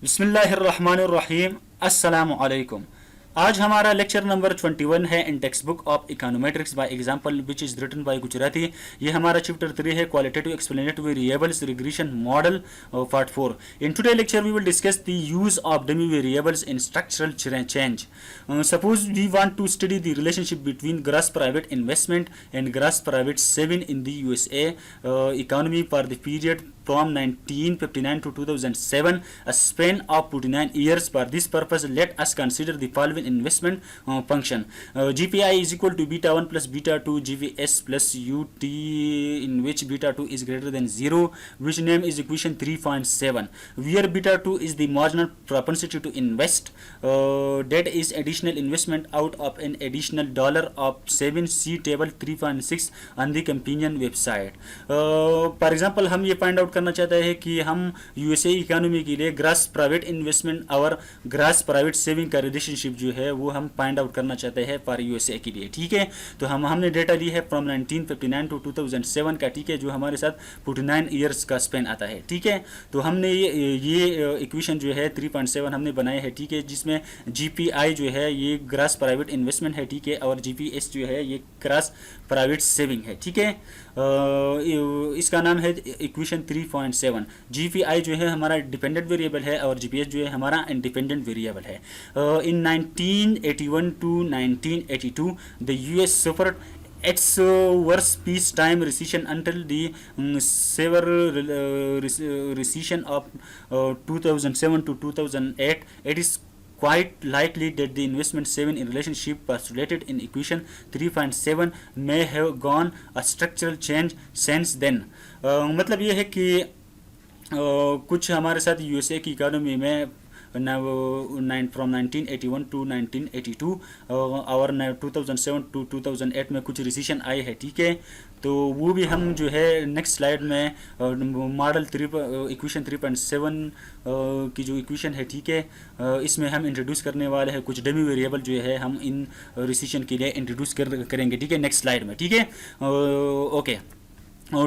बिस्मिल्लाहिर्रहमानिर्रहीम अस्सलामु अलैकुम। आज हमारा लेक्चर नंबर 21 है in text book of econometrics by example which is written by Gujarati. ये हमारा चैप्टर 3 है qualitative explanative variables regression model part 4। In today lecture we will discuss the use of dummy variables in structural change. Suppose we want to study the relationship between gross private investment and gross private saving in the USA economy for the period from 1959 to 2007, a span of 49 years. For this purpose, let us consider the following investment function. GPI is equal to beta 1 plus beta 2 GVS plus UT, in which beta 2 is greater than 0, which name is equation 3.7, where beta 2 is the marginal propensity to invest, that is additional investment out of an additional dollar of 7. See table 3.6 on the companion website. For example, हम ये find out करना चाहता है कि हम USA economy के लिए grass private investment और ग्रास प्राइवेट सेविंग का रिलेशनशिप जो है वो हम फाइंड आउट करना चाहते हैं फॉर यूएसए के लिए। ठीक है, तो हमने डेटा ली है फ्रॉम 1959 टू 2007 का। ठीक है, जो हमारे साथ 49 ईयर्स का स्पेन आता है। ठीक है, तो हमने ये इक्वेशन जो है 3.7 हमने बनाया है। ठीक है, जिसमें जीपीआई जो है ये ग्रास प्राइवेट इन्वेस्टमेंट है। ठीक है, और जीपीएस जो है ये ग्रास प्राइवेट सेविंग है। ठीक है, इसका नाम है इक्वेशन 3.7। जीपीआई जो है हमारा डिपेंडेंट वेरिएबल है और जीपीएस जो है हमारा इंडिपेंडेंट वेरिएबल है। In 1981 to 1982 the US suffered its worst peacetime recession until the severe recession of 2007 to 2008. It is quite likely that the investment saving in relationship postulated in equation 3.7 may have gone a structural change since then. मतलब ये है कि कुछ हमारे साथ USA की economy में from 1981 to 1982 और 2007 टू 2008 में कुछ रिसीशन आए हैं। ठीक है, तो वो भी हम जो है नेक्स्ट स्लाइड में मॉडल इक्वेशन 3.7 की जो इक्वेशन है, ठीक है, इसमें हम इंट्रोड्यूस करने वाले हैं कुछ डमी वेरिएबल जो है हम इन रिसीशन के लिए इंट्रोड्यूस करेंगे। ठीक है, नेक्स्ट स्लाइड में। ठीक है, okay.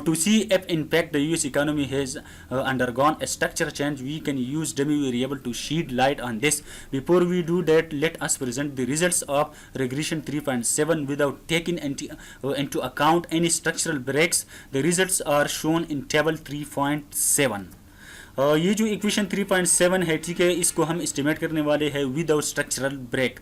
To see if in fact the US economy has undergone a structure change, we can use dummy variable to shed light on this. Before we do that, let us present the results of regression 3.7 without taking into account any structural breaks. The results are shown in table 3.7. ये जो equation 3.7 है, ठीक है, इसको हम estimate करने वाले हैं विदाउट स्ट्रक्चरल ब्रेक।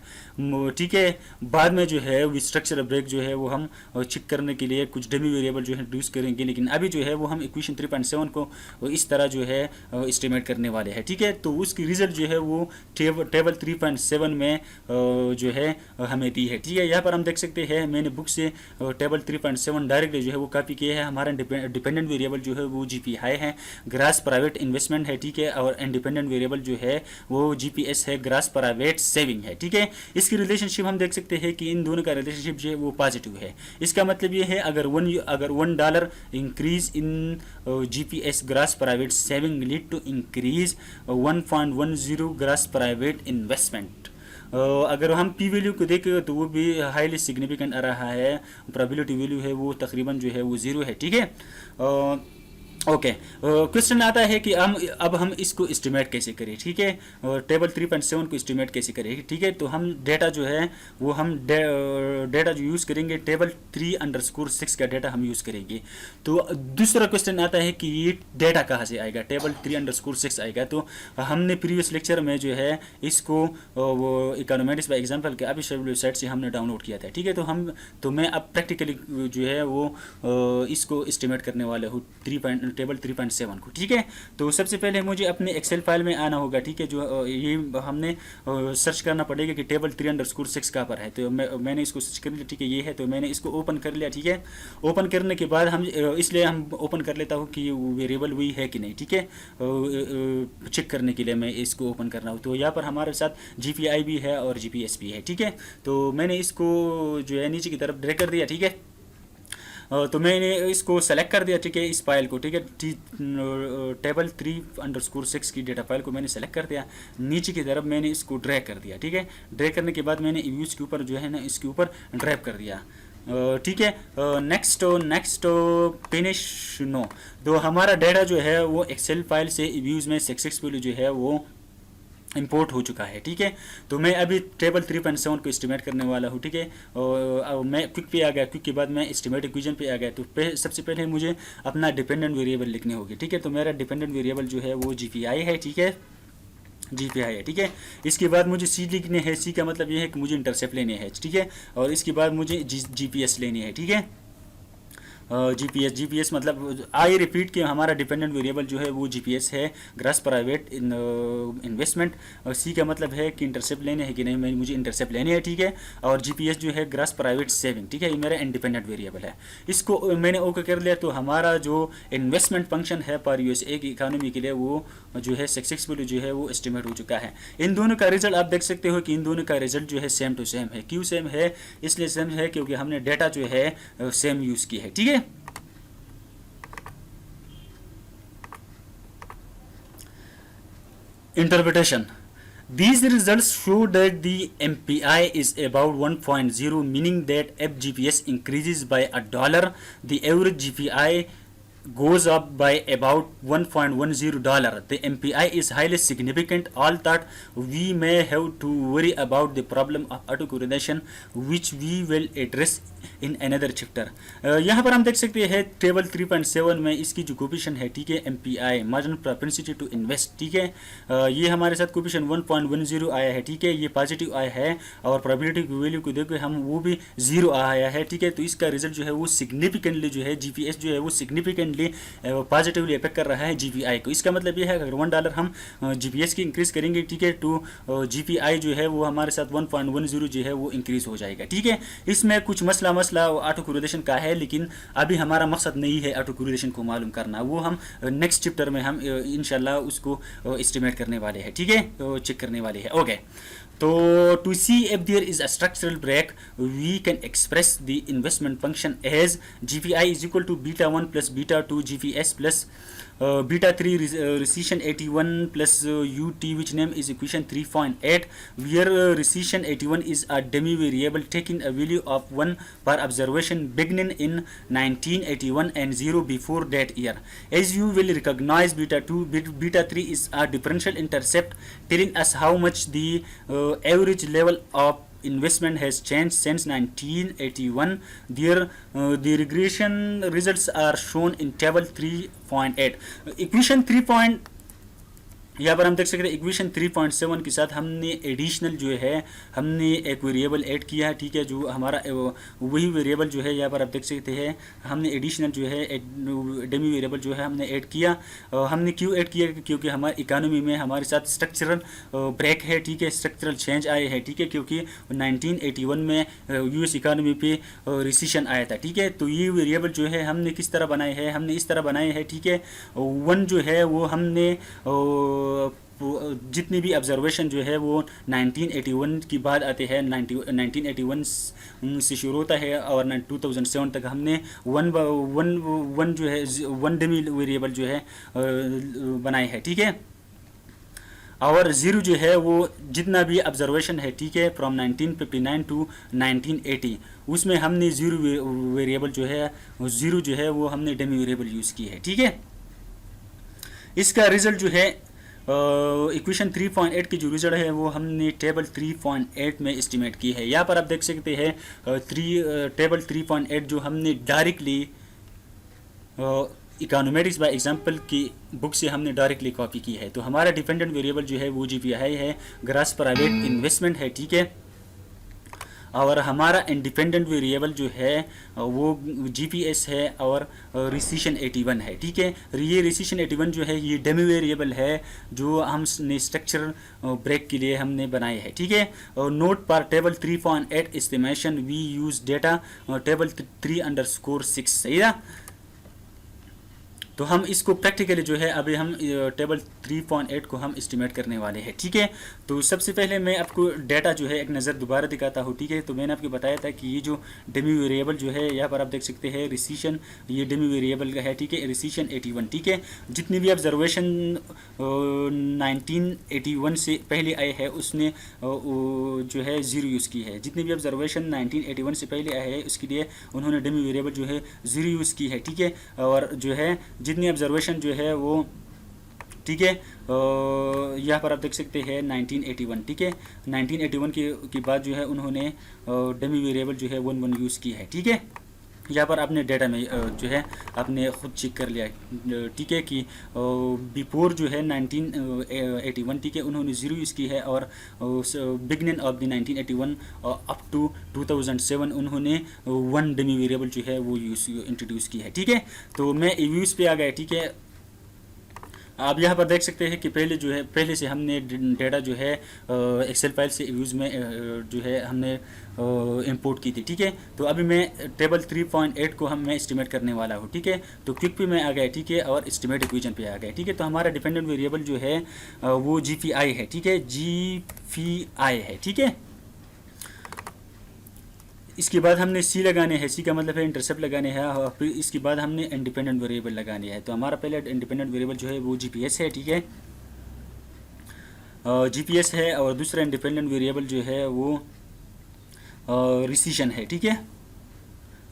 ठीक है, बाद में जो है विद स्ट्रक्चरल ब्रेक जो है वो हम चेक करने के लिए कुछ डमी वेरिएबल जो है इंट्रोड्यूस करेंगे, लेकिन अभी जो है वो हम इक्वेशन 3.7 को इस तरह जो है एस्टिमेट करने वाले हैं। ठीक है, तो उसकी रिजल्ट जो है वो टेबल 3.7 में जो है हमें दी है। ठीक है, यहाँ पर हम देख सकते हैं मैंने बुक से टेबल 3.7 डायरेक्टली जो है वो कॉपी किया है। हमारा डिपेंडेंट वेरिएबल जो है वो जीपीआई है, ग्रास प्राइवेट इन्वेस्टमेंट है। ठीक है, और इंडिपेंडेंट वेरिएबल जो है वो जीपीएस है, ग्रास प्राइवेट सेविंग है। ठीक है, इसकी रिलेशनशिप हम देख सकते हैं कि इन दोनों का रिलेशनशिप जो है वो पॉजिटिव है। इसका मतलब ये है अगर $1 increase in GPS gross private saving lead to increase 1.10 gross private investment. अगर हम पी वैल्यू को देखें तो वो भी हाईली सिग्निफिकेंट आ रहा है। प्रोबेबिलिटी वैल्यू है वो तकरीबन जो है वो 0 है। ठीक है, ओके। क्वेश्चन आता है कि अब हम इसको एस्टिमेट कैसे करें। ठीक है, टेबल 3.7 को एस्टिमेट कैसे करें। ठीक है, तो हम डेटा जो है वो हम डेटा जो यूज़ करेंगे टेबल 3_6 का डेटा हम यूज़ करेंगे। तो दूसरा क्वेश्चन आता है कि ये डेटा कहाँ से आएगा, टेबल 3_6 आएगा। तो हमने प्रीवियस लेक्चर में जो है इसको वो इकोनोमेट्रिक्स बाय एग्जांपल के ऑफिशियल वेबसाइट से हमने डाउनलोड किया था। ठीक है, तो मैं अब प्रैक्टिकली जो है वो इसको एस्टिमेट करने वाला हूँ टेबल 3.7 को। ठीक है, तो सबसे पहले मुझे अपने एक्सेल फाइल में आना होगा। ठीक है, जो ये हमने सर्च करना पड़ेगा कि टेबल 3_6 कहाँ पर है। तो मैंने इसको सर्च कर लिया। ठीक है, ये है, तो मैंने इसको ओपन कर लिया। ठीक है, ओपन करने के बाद इसलिए हम ओपन कर लेता हूँ कि वेरिएबल वही है कि नहीं। ठीक है, चेक करने के लिए मैं इसको ओपन कर रहा हूँ। तो यहाँ पर हमारे साथ जीपीआई भी है और जीपीएस भी है। ठीक है, तो मैंने इसको जो है नीचे की तरफ ड्रैग कर दिया। ठीक है, तो मैंने इसको सेलेक्ट कर दिया। ठीक है, इस फाइल को। ठीक है, टेबल 3_6 की डेटा फाइल को मैंने सेलेक्ट कर दिया। नीचे की तरफ मैंने इसको ड्रैग कर दिया। ठीक है, ड्रैग करने के बाद मैंने व्यूज के ऊपर जो है ना इसके ऊपर ड्रैग कर दिया। ठीक है, नेक्स्ट फिनिश नो। तो हमारा डेटा जो है वो एक्सेल फाइल से व्यूज़ में सक्सेसफुली जो है वो इंपोर्ट हो चुका है। ठीक है, तो मैं अभी टेबल 3.7 को एस्टिमेट करने वाला हूँ। ठीक है, और मैं क्विक पे आ गया, क्विक के बाद मैं एस्टिमेट इक्वेशन पे आ गया। तो सबसे पहले मुझे अपना डिपेंडेंट वेरिएबल लिखने होगी। ठीक है, तो मेरा डिपेंडेंट वेरिएबल जो है वो GPI है। ठीक है, GPI है। ठीक है, इसके बाद मुझे C लिखने हैं। C का मतलब ये है कि मुझे इंटरसेप्ट लेने हैं। ठीक है, और इसके बाद मुझे GPS लेनी है। ठीक है, जीपीएस मतलब आई रिपीट कि हमारा डिपेंडेंट वेरिएबल जो है वो जीपीएस है, ग्रॉस प्राइवेट इन्वेस्टमेंट। सी का मतलब है कि इंटरसेप्ट लेने हैं कि नहीं, मुझे इंटरसेप्ट लेने हैं। ठीक है, और जीपीएस जो है ग्रॉस प्राइवेट सेविंग। ठीक है, ये मेरा इंडिपेंडेंट वेरिएबल है। इसको मैंने ओके कर लिया, तो हमारा जो इन्वेस्टमेंट फंक्शन है पर यूएसए की इकोनॉमी के लिए वो जो है सक्सेसफुल जो है वो एस्टिमेट हो चुका है। इन दोनों का रिजल्ट आप देख सकते हो कि इन दोनों का रिजल्ट जो है सेम टू सेम है। क्यों सेम है? इसलिए सेम है क्योंकि हमने डेटा जो है सेम यूज़ की है। ठीक है, interpretation. These results show that the MPI is about 1.0, meaning that if GPS increases by $1, the average GPI goes up by about $1.10. The MPI is highly significant, all that we may have to worry about the problem of autocorrelation, which we will address in another chapter. यहाँ पर हम देख सकते हैं table 3.7 में इसकी जो coefficient है। ठीक है, MPI marginal propensity to invest. ठीक है, ये हमारे साथ कोफिशिएंट 1.10 आया है। ठीक है, ये पॉजिटिव आया है, और प्रोबेबिलिटी की वैल्यू को देखो हम वो भी 0 आया है। ठीक है, तो इसका रिजल्ट जो है वो सिग्निफिकेंटली जो है जीपीएस जो है वो सिग्निफिकेंटली पॉजिटिवली इफेक्ट कर रहा है GPI को। इसका मतलब ये है अगर $1 हम जीपीएस की इंक्रीज करेंगे, ठीक है, तो GPI जो है वो हमारे साथ 1.10 जो है वो इंक्रीज हो जाएगा। ठीक है, इसमें कुछ मसला ऑटो कोरिलेशन का है, लेकिन अभी हमारा मकसद नहीं है ऑटो कोरिलेशन को मालूम करना, वो हम नेक्स्ट चैप्टर में हम इंशाल्लाह उसको एस्टिमेट करने वाले हैं। ठीक है, तो चेक करने वाले हैं। ओके, तो to see if there is a structural break we can express the investment function as GPI is equal to β1 plus β2 GPS plus β3 recession 81 plus UT, which name is equation 3.8, where recession 81 is a demi variable taking a value of 1 per observation beginning in 1981 and 0 before that year. As you will recognize, β3 is a differential intercept telling us how much the average level of investment has changed since 1981. The regression results are shown in table 3.8. Equation 3. यहाँ पर हम देख सकते हैं equation 3.7 के साथ हमने additional जो है हमने एक वेरिएबल ऐड किया है। ठीक है, जो हमारा वही वेरिएबल जो है यहाँ पर आप देख सकते हैं हमने एडिशनल जो है एक डेमी वेरिएबल जो है हमने ऐड किया। हमने क्यों ऐड किया? क्योंकि हमारी इकोनॉमी में हमारे साथ स्ट्रक्चरल ब्रेक है। ठीक है, स्ट्रक्चरल चेंज आए हैं। ठीक है, क्योंकि 1981 में US इकोनॉमी पे रिसेशन आया था। ठीक है, तो ये वेरिएबल जो है हमने किस तरह बनाए हैं? हमने इस तरह बनाए हैं। ठीक है, 1 जो है वो हमने जितनी भी ऑब्जर्वेशन जो है वो 1981 की बाद आते हैं। 1981 से शुरू होता है और 2007 तक हमने वन जो है 1 डेमी वेरिएबल जो है बनाए हैं। ठीक है, और 0 जो है वो जितना भी ऑब्जर्वेशन है, ठीक है, फ्रॉम 1959 टू 1980 उसमें हमने 0 वेरिएबल जो है 0 जो है वो हमने डेमी वेरिएबल यूज़ की है। ठीक है, इसका रिजल्ट जो है इक्वेशन 3.8 की जो रिजल्ट है वो हमने टेबल 3.8 में एस्टिमेट की है। यहाँ पर आप देख सकते हैं टेबल 3.8 जो हमने डायरेक्टली इकोनॉमेटिक्स बाय एग्जांपल की बुक से हमने डायरेक्टली कॉपी की है। तो हमारा डिपेंडेंट वेरिएबल जो है वो GPI है, ग्रॉस प्राइवेट इन्वेस्टमेंट है। ठीक है, और हमारा इंडिपेंडेंट वेरिएबल जो है वो GPS है और रिसेशन 81 है। ठीक है, ये रिसेशन 81 जो है ये डेमी वेरिएबल है जो हमने स्ट्रक्चर ब्रेक के लिए हमने बनाए हैं। ठीक है, और नोट पर table 3.8 estimation we use data table 3_6। सही है, तो हम इसको प्रैक्टिकली जो है अभी हम टेबल 3.8 को हम एस्टिमेट करने वाले हैं। ठीक है, तो सबसे पहले मैं आपको डेटा जो है एक नज़र दोबारा दिखाता हूँ। ठीक है, तो मैंने आपको बताया था कि ये जो डेमी वेरिएबल जो है यहाँ पर आप देख सकते हैं रिसेशन, ये डेमी वेरिएबल का है। ठीक है, रिसेशन 81। ठीक है, जितनी भी ऑब्जर्वेशन 1981 से पहले आए हैं उसने जो है 0 यूज़ की है। जितनी भी ऑब्जर्वेशन 1981 से पहले आए हैं उसके लिए उन्होंने डेमी वेरिएबल जो है 0 यूज़ की है। ठीक है, और जो है जितनी ऑब्जर्वेशन जो है वो ठीक है। यहाँ पर आप देख सकते हैं 1981, ठीक है। 1981 की बाद जो है उन्होंने डमी वेरिएबल जो है 1 यूज़ की है, ठीक है। यहाँ पर आपने डेटा में जो है आपने खुद चेक कर लिया, ठीक है, कि बिफोर जो है 1981, ठीक है, उन्होंने 0 यूज़ की है, और beginning of the 1981 up to 2007 उन्होंने 1 डमी वेरिएबल जो है वो इंट्रोड्यूस की है, ठीक है। तो मैं यूज़ पे आ गया, ठीक है। आप यहाँ पर देख सकते हैं कि पहले से हमने डेटा जो है एक्सेल फाइल से यूज़ में जो है हमने इंपोर्ट की थी, ठीक है। तो अभी मैं टेबल 3.8 को मैं एस्टिमेट करने वाला हूँ, ठीक है। तो क्विक पे मैं आ गया, ठीक है, और एस्टिमेट इक्वेशन पे आ गया, ठीक है। तो हमारा डिपेंडेंट वेरिएबल जो है वो GPI है, ठीक है, GPI है, ठीक है। इसके बाद हमने सी लगाने हैं, सी का मतलब है इंटरसेप्ट लगाने हैं, और फिर इसके बाद हमने इंडिपेंडेंट वेरिएबल लगाने हैं। तो हमारा पहले इंडिपेंडेंट वेरिएबल जो है वो GPS है, ठीक है, GPS है, और दूसरा इंडिपेंडेंट वेरिएबल जो है वो रिसीशन है, ठीक है,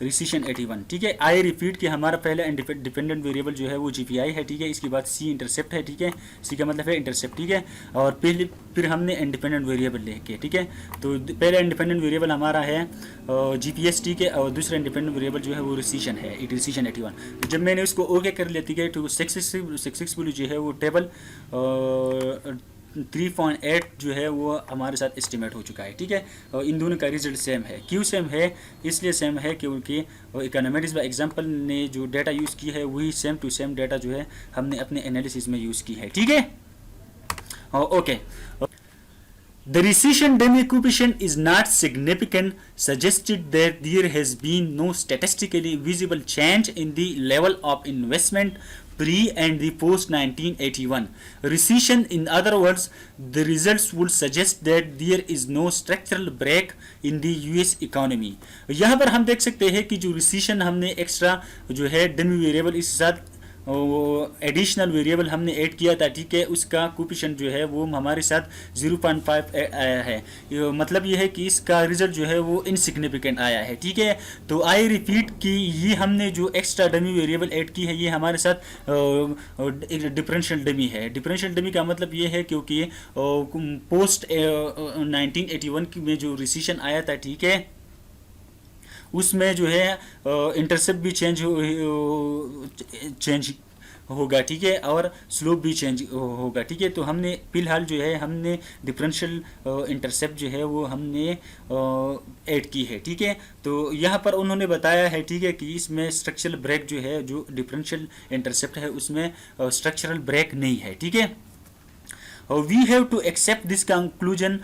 रिसीशन 81, ठीक है। आई रिपीट कि हमारा पहला डिपेंडेंट वेरिएबल जो है वो GPI है, ठीक है। इसके बाद सी इंटरसेप्ट है, ठीक है, सी का मतलब है इंटरसेप्ट, ठीक है। और फिर हमने इंडिपेंडेंट वेरिएबल लेके, ठीक है। तो पहला इंडिपेंडेंट वेरिएबल हमारा है GPS, ठीक है, और दूसरा इंडिपेंडेंट वेरिएबल जो है वो रिसीशन है, रिसीशन 81। तो जब मैंने उसको ओके कर लिया, ठीक है, तो सक्सेसफुली जो है वो टेबल 3.8 जो है वो हमारे साथ एस्टिमेट हो चुका है, ठीक है। और इन दोनों का रिजल्ट सेम है। क्यों सेम है? इसलिए सेम है क्योंकि इकोनॉमेटिक्स बाय एग्जांपल ने जो डेटा यूज़ की है वही सेम टू सेम डेटा जो है हमने अपने एनालिसिस में यूज़ की है, ठीक है। Okay, the recession demi coefficient is not significant, suggested that there has been no statistically visible change in the level of investment pre and the post 1981 recession. In other words, the results would suggest that there is no structural break in the US economy. यहाँ पर हम देख सकते हैं कि जो रिसीशन हमने extra जो है डेमी वेरिएबल इस साथ एडिशनल वेरिएबल हमने ऐड किया था, ठीक है, उसका कोएफिशिएंट जो है वो हमारे साथ 0.5 आया है। मतलब ये है कि इसका रिजल्ट जो है वो इनसिग्निफिकेंट आया है, ठीक है। तो आई रिपीट कि ये हमने जो एक्स्ट्रा डमी वेरिएबल ऐड की है ये हमारे साथ एक डिफरेंशियल डमी है। डिफरेंशियल डमी का मतलब ये है क्योंकि पोस्ट 1981 में जो रिसीशन आया था, ठीक है, उसमें जो है इंटरसेप्ट भी चेंज होगा, ठीक है, और स्लोप भी चेंज होगा, ठीक है। तो हमने फिलहाल जो है हमने डिफरेंशियल इंटरसेप्ट जो है वो हमने ऐड की है, ठीक है। तो यहाँ पर उन्होंने बताया है, ठीक है, कि इसमें स्ट्रक्चरल ब्रेक जो है जो डिफरेंशियल इंटरसेप्ट है उसमें स्ट्रक्चरल ब्रेक नहीं है, ठीक है। We have to accept this conclusion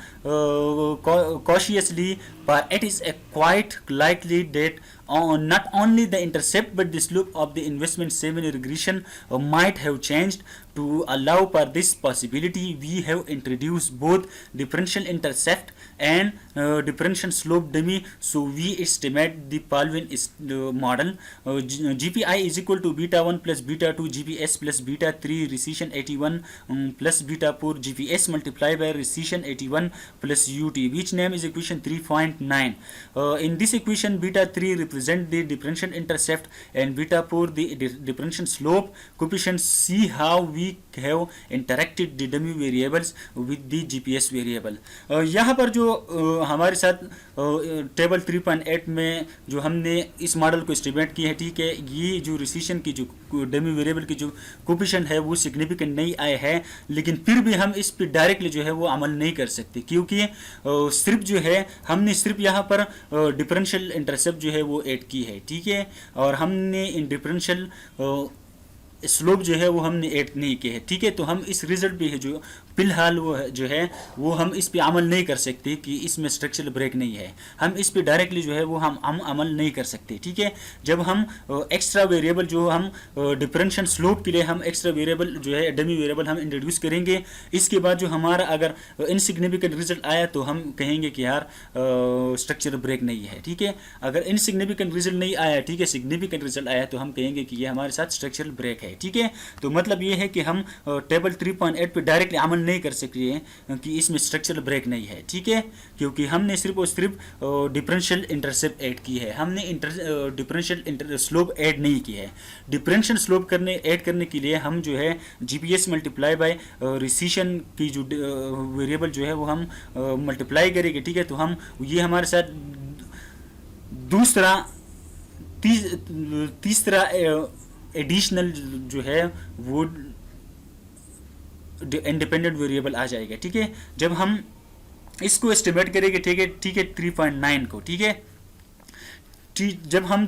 cautiously, but it is quite likely that not only the intercept but the slope of the investment semi-regression might have changed. To allow for this possibility, we have introduced both differential intercept and differential slope dummy. So we estimate the following model: GPI is equal to beta 1 plus beta 2 GPS plus beta 3 recession 81 plus beta 4 GPS multiplied by recession 81 plus UT, which name is equation 3.9. In this equation, beta 3 represent the differential intercept and beta 4 the differential slope coefficient. See how we have interacted the dummy variables with the GPS variable. यहाँ पर जो हमारे साथ table 3.8 में जो हमने इस model को एस्टिमेट की है, ठीक है, ये जो रिसीशन की जो डमी वेरिएबल की जो कोएफिशिएंट है वो सिग्निफिकेंट नहीं आए हैं, लेकिन फिर भी हम इस पर डायरेक्टली जो है वो अमल नहीं कर सकते क्योंकि सिर्फ जो है हमने सिर्फ यहाँ पर डिफरेंशियल इंटरसेप्ट जो है वो ऐड की है, ठीक है, और हमने इन डिफरेंशियल स्लोप जो है वो हमने ऐड नहीं किए है, ठीक है। तो हम इस रिजल्ट पे है जो फिलहाल वो जो है वो हम इस पे अमल नहीं कर सकते कि इसमें स्ट्रक्चरल ब्रेक नहीं है। हम इस पे डायरेक्टली जो है वो हम अमल नहीं कर सकते, ठीक है। जब हम एक्स्ट्रा वेरिएबल जो हम डिफरेंशियल स्लोप के लिए हम एक्स्ट्रा वेरिएबल जो है डमी वेरिएबल हम इंट्रोड्यूस करेंगे, इसके बाद जो हमारा अगर इनसिग्निफिकेंट रिजल्ट आया तो हम कहेंगे कि यार स्ट्रक्चरल ब्रेक नहीं है, ठीक है। अगर इनसिग्निफिकेंट रिजल्ट नहीं आया, ठीक है, सिग्निफिकेंट रिजल्ट आया तो हम कहेंगे कि ये हमारे साथ स्ट्रक्चरल ब्रेक है। है, ठीक है। तो मतलब ये है कि हम टेबल 3.8 पे डायरेक्टली अमल नहीं कर सकते हैं कि इसमें स्ट्रक्चरल ब्रेक नहीं है, ठीक है, क्योंकि हमने सिर्फ और सिर्फ डिफरेंशियल इंटरसेप्ट ऐड की है, हमने डिफरेंशियल स्लोप ऐड नहीं की है। डिफरेंशियल स्लोप ऐड करने के लिए हम जो है जीपीएस मल्टीप्लाई बाय रिसीशन की जो वेरिएबल जो है वो हम मल्टीप्लाई करेंगे, ठीक है। तो हम ये हमारे साथ दूसरा तीसरा एडिशनल जो है वो इंडिपेंडेंट वेरिएबल आ जाएगा, ठीक है। जब हम इसको एस्टिमेट करेंगे, ठीक है 3.9 को, ठीक है। जब हम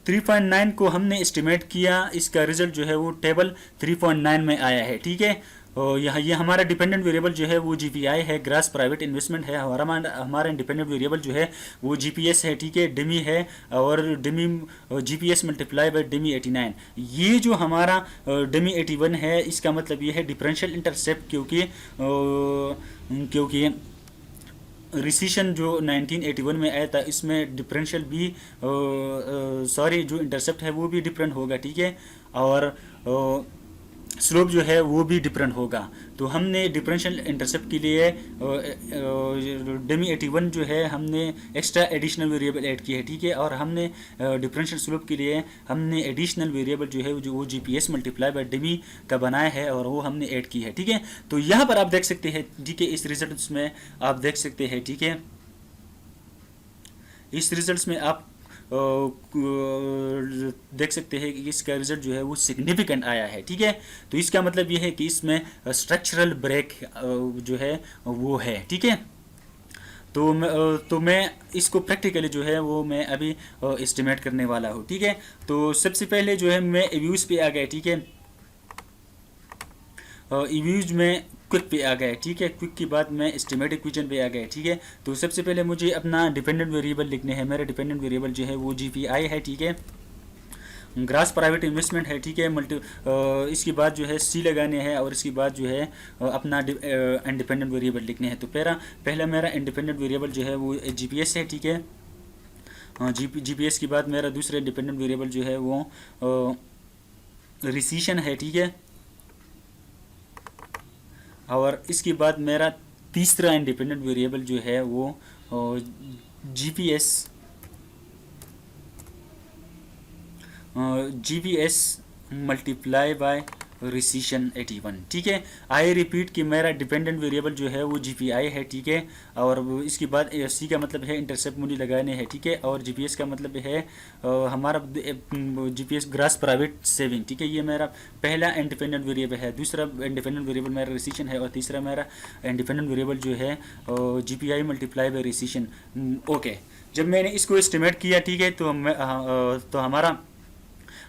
3.9 को हमने एस्टिमेट किया, इसका रिजल्ट जो है वो टेबल 3.9 में आया है, ठीक है। और ये हमारा डिपेंडेंट वेरिएबल जो है वो जीपीआई है, ग्रास प्राइवेट इन्वेस्टमेंट है। हमारा इंडिपेंडेंट वेरिएबल जो है वो जीपीएस है, ठीक है, डिमी है, और डिमी जीपीएस मल्टीप्लाई बाय डिमी 89। ये जो हमारा डिमी 81 है, इसका मतलब ये है डिफरेंशियल इंटरसेप्ट, क्योंकि रिसीशन जो 1981 में आया था इसमें डिफरेंशियल भी जो इंटरसेप्ट है वो भी डिफरेंट होगा, ठीक है, और स्लोप जो है वो भी डिफरेंट होगा। तो हमने डिफरेंशियल इंटरसेप्ट के लिए डेमी 81 जो है हमने एक्स्ट्रा एडिशनल वेरिएबल ऐड की है, ठीक है, और हमने डिफरेंशियल स्लोप के लिए हमने एडिशनल वेरिएबल जो है वो जीपीएस मल्टीप्लाई बाय डेमी का बनाया है और वो हमने ऐड की है, ठीक है। तो यहाँ पर आप देख सकते हैं, ठीक है, इस रिजल्ट्स में आप देख सकते हैं, ठीक है, इस रिजल्ट्स में आप देख सकते हैं कि इसका रिजल्ट जो है वो सिग्निफिकेंट आया है, ठीक है। तो इसका मतलब ये है कि इसमें स्ट्रक्चरल ब्रेक जो है वो है, ठीक है। तो मैं इसको प्रैक्टिकली जो है वो मैं अभी एस्टिमेट करने वाला हूँ, ठीक है। तो सबसे पहले जो है मैं इव्यूज पे आ गया, ठीक है, इव्यूज में क्विक पे आ गए, ठीक है, क्विक के बाद मैं एस्टिमेट इक्वेशन पे आ गए, ठीक है। तो सबसे पहले मुझे अपना डिपेंडेंट वेरिएबल लिखने हैं। मेरा डिपेंडेंट वेरिएबल जो है वो जीपीआई है, ठीक है, ग्रास प्राइवेट इन्वेस्टमेंट है, ठीक है, इसके बाद जो है सी लगाने हैं और इसके बाद जो है अपना इंडिपेंडेंट वेरिएबल लिखने हैं। तो पहला मेरा इंडिपेंडेंट वेरिएबल जो है वो जीपीएस है, ठीक है। जीपीएस के बाद मेरा दूसरा इंडिपेंडेंट वेरिएबल जो है वो रिसीशन है, ठीक है, और इसके बाद मेरा तीसरा इंडिपेंडेंट वेरिएबल जो है वो जीपीएस मल्टीप्लाई बाय रिसीशन 81, ठीक है। आई रिपीट कि मेरा डिपेंडेंट वेरिएबल जो है वो जीपीआई है, ठीक है, और इसके बाद सी का मतलब है इंटरसेप्ट मुझे लगाने हैं, ठीक है, और जीपीएस का मतलब है हमारा जीपीएस ग्रास प्राइवेट सेविंग, ठीक है। ये मेरा पहला इंडिपेंडेंट वेरिएबल है। दूसरा इंडिपेंडेंट वेरिएबल मेरा रिसीशन है और तीसरा मेरा इंडिपेंडेंट वेरिएबल जो है जीपीआई मल्टीप्लाई बाय रिसीशन। ओके, जब मैंने इसको एस्टिमेट किया, ठीक है, तो हमारा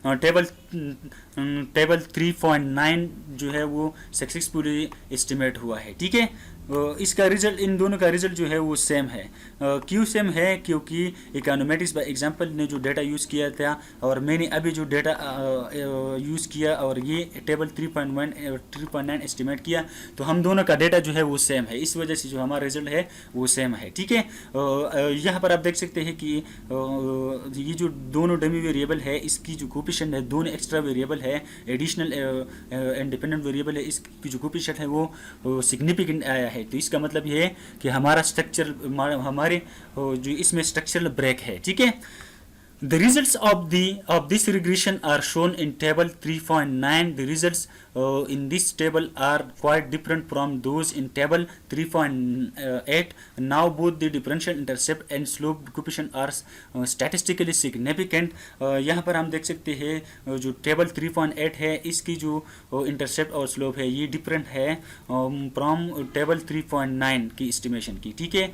टेबल 3.9 जो है वो सक्सेसफुली एस्टिमेट हुआ है, ठीक है। इसका रिजल्ट, इन दोनों का रिजल्ट जो है वो सेम है। क्यों सेम है? क्योंकि इकोनोमेट्रिक्स बाय एग्जांपल ने जो डेटा यूज़ किया था और मैंने अभी जो डेटा यूज़ किया और ये टेबल 3.9 एस्टिमेट किया, तो हम दोनों का डेटा जो है वो सेम है। इस वजह से जो हमारा रिजल्ट है वो सेम है, ठीक है। यहाँ पर आप देख सकते हैं कि ये जो दोनों डमी वेरिएबल है इसकी जो कोफिशिएंट है, दोनों एक्स्ट्रा वेरिएबल है, एडिशनल इंडिपेंडेंट वेरिएबल है, इसकी जो कोफिशिएंट है वो सिग्निफिकेंट आया है। तो इसका मतलब ये है कि हमारा स्ट्रक्चर, हमारे जो इसमें स्ट्रक्चरल ब्रेक है, ठीक है। The results of this regression are shown in table 3.9. The results in this table are quite different from those in table 3.8. Now both the differential intercept and slope coefficient are statistically significant. यहाँ पर हम देख सकते हैं जो table 3.8 है इसकी जो इंटरसेप्ट और स्लोप है ये डिफरेंट है फ्रॉम टेबल 3.9 की एस्टिमेशन की, ठीक है।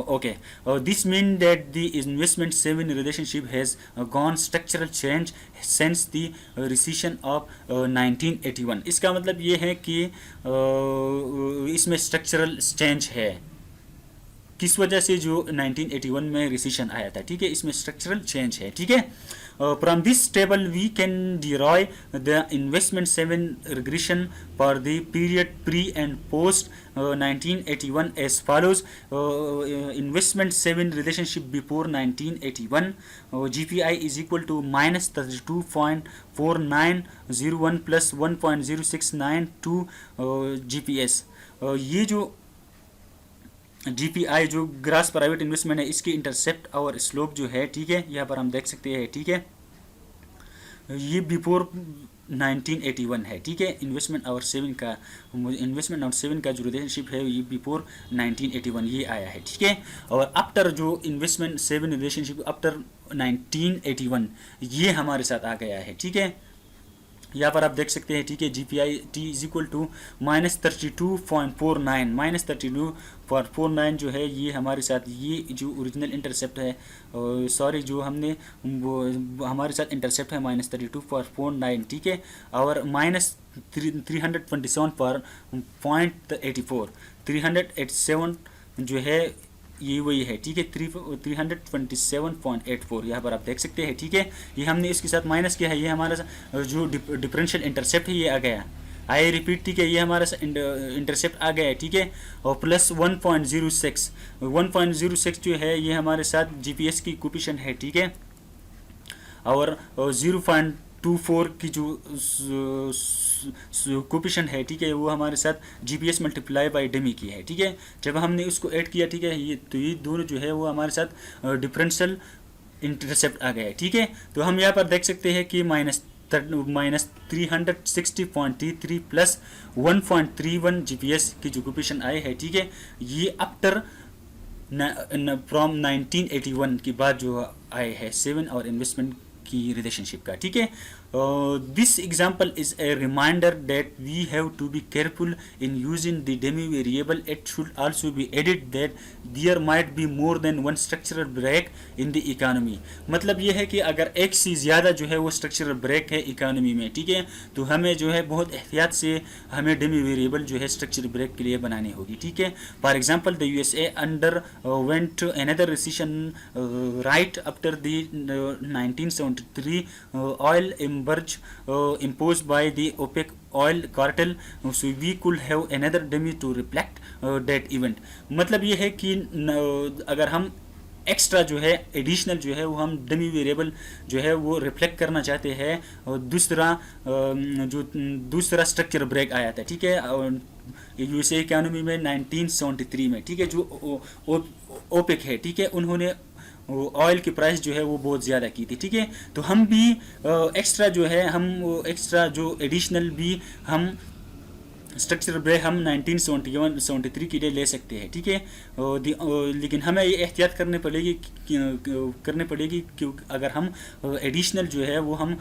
Okay. This means that the investment saving relationship has gone structural change since the recession of 1981. इसका मतलब ये है कि इसमें structural change है, किस वजह से जो 1981 में रिसेशन आया था, ठीक है, इसमें स्ट्रक्चरल चेंज है, ठीक है। From this table we can derive the investment 7 regression for the period pre and post 1981 as follows. Investment 7 relationship before 1981, GPI is equal to minus 32.4901 plus 1.0692 GPS. ये जो GPI जो ग्रास प्राइवेट इन्वेस्टमेंट है, इसकी intercept और slope जो है, ठीक है, यहाँ पर हम देख सकते हैं, ठीक है, ये बिफोर 1981 है, ठीक है। इन्वेस्टमेंट और सेविंग का जो रिलेशनशिप है ये बिफोर 1981 ये आया है, ठीक है। और आफ्टर जो इन्वेस्टमेंट 7 रिलेशनशिप आफ्टर 1981 ये हमारे साथ आ गया है, ठीक है। यहाँ पर आप देख सकते हैं, ठीक है, GPI T is equal to -32.49 -32.49 जो है ये हमारे साथ ये जो ओरिजिनल इंटरसेप्ट है, सॉरी जो हमने वो हमारे साथ इंटरसेप्ट है -32.49, ठीक है। और -327.84 387 जो है ये वही है, ठीक है, 327.84 यहाँ पर आप देख सकते हैं, ठीक है। ये हमने इसके साथ माइनस किया है, ये हमारा जो डिफरेंशियल इंटरसेप्ट है ये आ गया, आई रिपीट, ठीक है, ये हमारा इंटरसेप्ट आ गया है, ठीक है। और प्लस 1.06 जो है ये हमारे साथ GPS की कोफिशिएंट है, ठीक है। और 0.24 की जो कोफिशिएंट है, ठीक है, वो हमारे साथ GPS मल्टीप्लाई बाय डेमी की है, ठीक है। जब हमने उसको ऐड किया, ठीक है, ये तो ये दोनों जो है वो हमारे साथ डिफरेंशियल इंटरसेप्ट आ गया है, ठीक है। तो हम यहाँ पर देख सकते हैं कि -360.33 प्लस 1.31 GPS की जो कोफिशिएंट आए है, ठीक है, ये आफ्टर फ्रॉम 1981 के बाद जो आए है 7 और इन्वेस्टमेंट की रिलेशनशिप का, ठीक है। This example is a reminder that we have to be careful in using the demi variable. It should also be added that there might be more than one structural break in the economy. मतलब ये है कि अगर एक से ज़्यादा जो है वो structural break है इकोनॉमी में, ठीक है, तो हमें जो है बहुत एहतियात से हमें डेमी वेरिएबल जो है structural break के लिए बनानी होगी, ठीक है। For example, the USA underwent another recession right after the 1973 oil embargo imposed by the OPEC oil cartel, so we could have another dummy to reflect that event. मतलब ये है कि अगर हम एक्स्ट्रा जो है एडिशनल जो है वो हम डमी वेरिएबल जो है वो रिफ्लेक्ट करना चाहते हैं, और दूसरा स्ट्रक्चर ब्रेक आया था, ठीक है, यूएसए इकोनॉमी में 1973 में, ठीक है, जो ओपेक है, ठीक है, उन्होंने ऑयल की प्राइस जो है वो बहुत ज़्यादा की थी, ठीक है। तो हम भी एक्स्ट्रा जो है हम एक्स्ट्रा जो एडिशनल भी हम स्ट्रक्चरल ब्रेक हम 1973 के लिए ले सकते हैं, ठीक है। लेकिन हमें ये एहतियात करनी पड़ेगी कि अगर हम एडिशनल जो है वो हम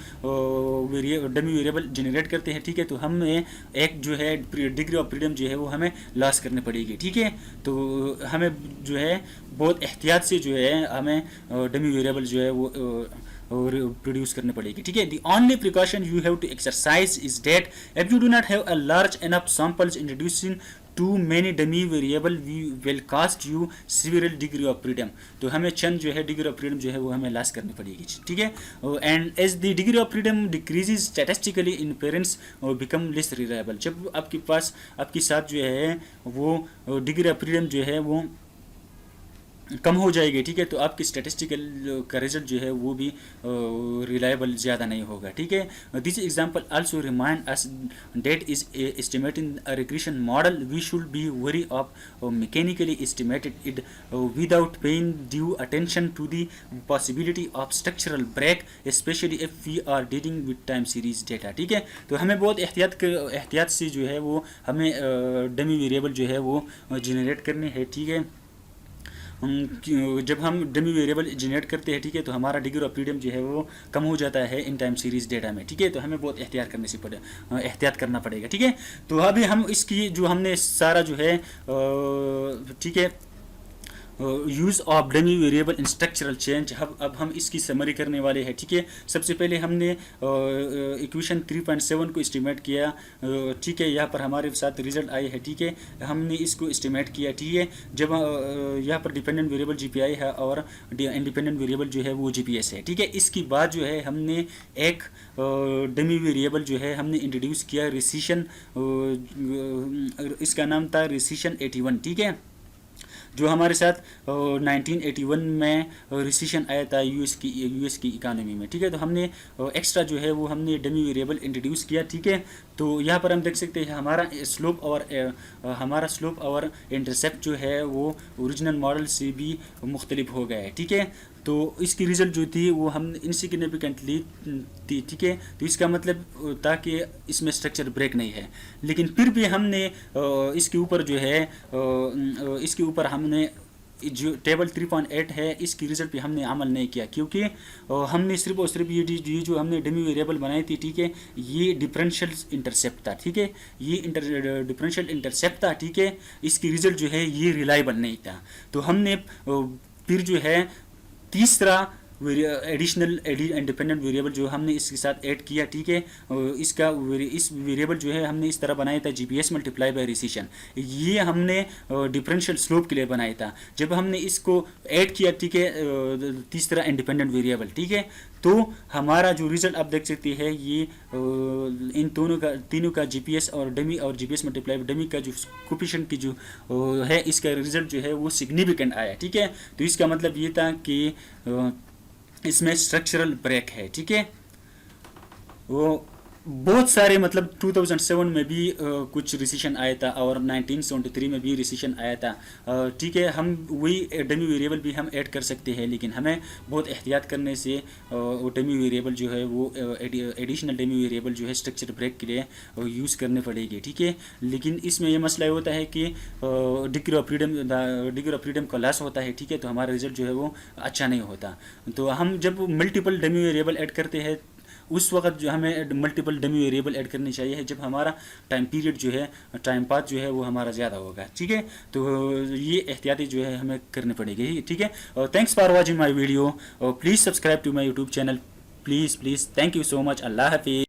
डमी वेरिएबल जनरेट करते हैं, ठीक है, तो हमें एक जो है डिग्री ऑफ फ्रीडम जो है वो हमें लॉस करनी पड़ेगी, ठीक है। तो हमें जो है बहुत एहतियात से जो है हमें डमी वेरिएबल जो है वो और प्रोड्यूस करने पड़ेगी, ठीक है। The only precaution you have to exercise is that if you do not have a large enough samples introducing too many dummy variable we will cost you several degree of freedom. तो हमें चंद जो है degree of freedom जो है वो हमें loss करनी पड़ेगी, ठीक है। And as the degree of freedom decreases statistically in parents become less reliable. जब आपके साथ जो है वो डिग्री ऑफ फ्रीडम जो है वो कम हो जाएगी, ठीक है, तो आपकी स्टैटिस्टिकल का रिजल्ट जो है वो भी रिलायबल ज़्यादा नहीं होगा, ठीक है। This example also remind us that is estimating a regression model we should be wary of mechanically estimated it without paying due attention to the possibility of structural break specially if we are dealing with time series data, ठीक है। तो हमें बहुत एहतियात से जो है वो हमें डमी वेरिएबल जो है वो जनरेट करनी है, ठीक है। जब हम डमी वेरिएबल जनरेट करते हैं, ठीक है, तो हमारा डिग्री ऑफ फ्रीडम जो है वो कम हो जाता है इन टाइम सीरीज डेटा में, ठीक है। तो हमें बहुत एहतियात करना पड़ेगा, ठीक है। तो अभी हम इसकी जो हमने सारा जो है ठीक है use of dummy variable in structural change. अब हम इसकी समरी करने वाले हैं, ठीक है। सबसे पहले हमने इक्वेशन 3.7 को एस्टिमेट किया, ठीक है। यहाँ पर हमारे साथ रिजल्ट आए हैं, ठीक है। हमने इसको एस्टिमेट किया, ठीक है। जब यहाँ पर डिपेंडेंट वेरिएबल जीपीआई है और इंडिपेंडेंट वेरिएबल जो है वो जीपीएस है, ठीक है। इसके बाद जो है हमने एक डमी वेरिएबल जो है हमने इंट्रोड्यूस किया, रिसीशन, इसका नाम था रिसीशन 81, ठीक है। जो हमारे साथ 1981 में रिसेशन आया था यूएस की इकानमी में, ठीक है। तो हमने एक्स्ट्रा जो है वो हमने डमी वेरिएबल इंट्रोड्यूस किया, ठीक है। तो यहाँ पर हम देख सकते हैं हमारा स्लोप और इंटरसेप्ट जो है वो ओरिजिनल मॉडल से भी मुख्तलिफ हो गया है, ठीक है। तो इसकी रिज़ल्ट जो थी वो हम इनसिग्निफिकेंटली थी, ठीक है। तो इसका मतलब था कि इसमें स्ट्रक्चर ब्रेक नहीं है, लेकिन फिर भी हमने इसके ऊपर जो है इसके ऊपर हमने जो टेबल 3.8 है इसकी रिज़ल्ट पे हमने अमल नहीं किया, क्योंकि हमने सिर्फ और सिर्फ ये जो हमने डमी वेरिएबल बनाई थी, ठीक है, ये डिफरेंशियल इंटरसेप्ट था, ठीक है। ये डिफरेंशियल इंटरसेप्ट था, ठीक है। इसकी रिज़ल्ट जो है ये रिलायबल नहीं था। तो हमने फिर जो है तीसरा एडिशनल इंडिपेंडेंट वेरिएबल जो हमने इसके साथ ऐड किया, ठीक है। इस वेरिएबल जो है हमने इस तरह बनाया था जीपीएस मल्टीप्लाई बाय रिसेशन। ये हमने डिफरेंशियल स्लोप के लिए बनाया था। जब हमने इसको ऐड किया, ठीक है, तीसरा इंडिपेंडेंट वेरिएबल, ठीक है, तो हमारा जो रिजल्ट आप देख सकते हैं ये इन तीनों का जीपीएस और डमी और जीपीएस मल्टीप्लाई डमी का जो कोफिशिएंट की जो है इसका रिजल्ट जो है वो सिग्निफिकेंट आया, ठीक है। तो इसका मतलब ये था कि इसमें स्ट्रक्चरल ब्रेक है, ठीक है। वो बहुत सारे मतलब 2007 में भी कुछ रिसेशन आया था और 1973 में भी रिसेशन आया था, ठीक है। हम वही डमी वेरिएबल भी हम ऐड कर सकते हैं, लेकिन हमें बहुत एहतियात करने से वो डमी वेरिएबल जो है वो एडिशनल डमी वेरिएबल जो है स्ट्रक्चर ब्रेक के लिए यूज़ करने पड़ेगी, ठीक है। लेकिन इसमें यह मसला होता है कि डिग्री ऑफ फ्रीडम का लॉस होता है, ठीक है। तो हमारा रिजल्ट जो है वो अच्छा नहीं होता। तो हम जब मल्टीपल डमी वेरिएबल ऐड करते हैं उस वक्त जो हमें मल्टीपल डमी वेरिएबल ऐड करनी चाहिए जब हमारा टाइम पीरियड जो है टाइम पाथ जो है वो हमारा ज़्यादा होगा, ठीक है। तो ये एहतियाती जो है हमें करनी पड़ेगी, ठीक है। Thanks for watching my video. Please subscribe to my YouTube channel, please. Thank you so much. अल्लाह हाफिज़।